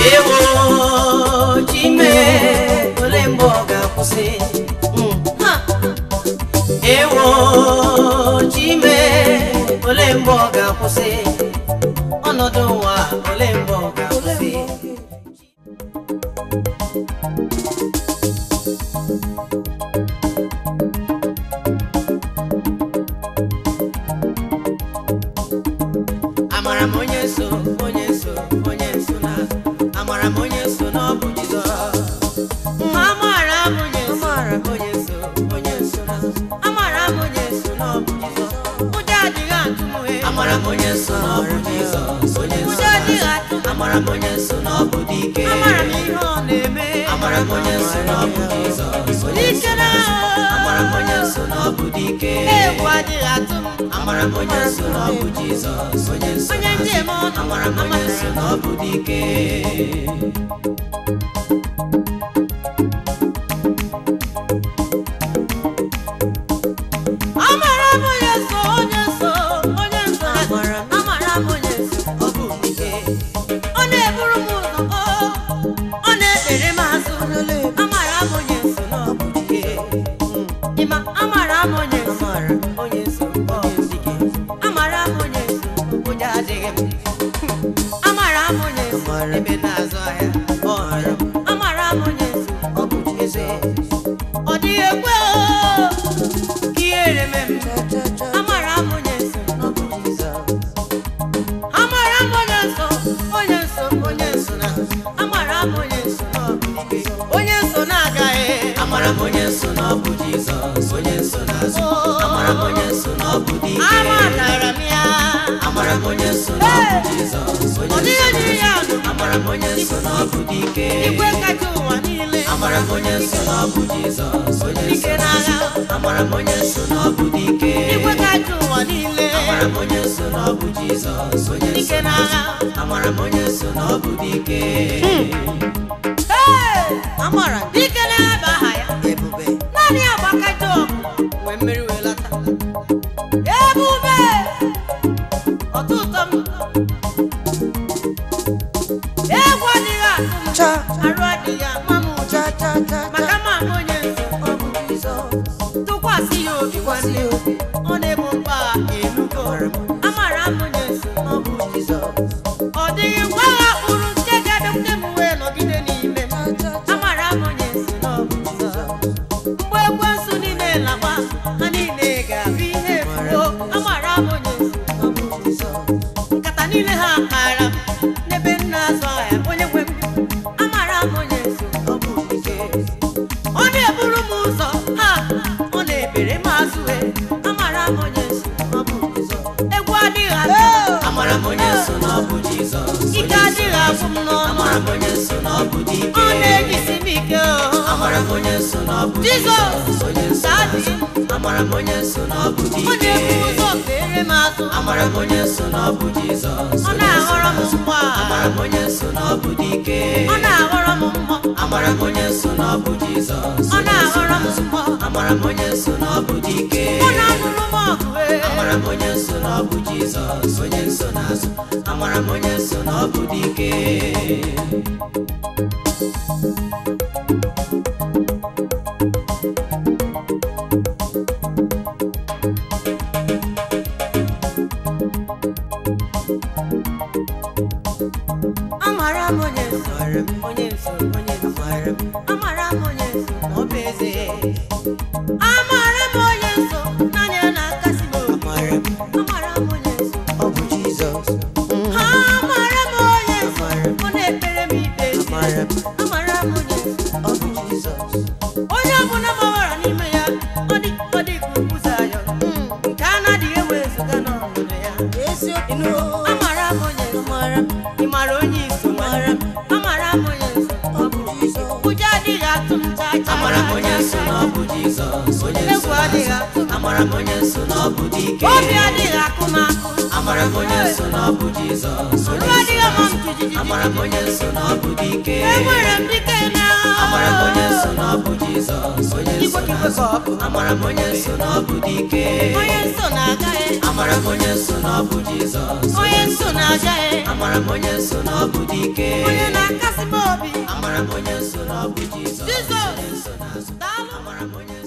Ewo chime ole mgbe ọ ga-akwụsị. Ewo chime ole mgbe ọ ga-akwụsị. Ọnọdụ ụwa ole mgbe ọ ga-akwụsị. Amara m onye so na amara m onye so na ọ bụ Jizọs. Amara m onye so na amara m onye so na ọ bụ Jizọs. Ụjọ adịghị atụ m he. Amara m onye so na ọ bụ Jizọs. Ụjọ adịghị atụ m. Amara m onye so na ọ bụ dike. Amara m ihe ọ na-eme. Amara m onye so na ọ bụ Jizọs. Dike na amara m onye so na ọ bụ dike. Egwu adịghị atụ m. Amara m onye so na ọ bụ Jizọs. Onye njem ọnụ. Amara m onye so na ọ bụ dike. Amara monye so na obudike. kasị m obi amara m onye so n'ọbụ Jizọs. Jizọs daalụ amara m onye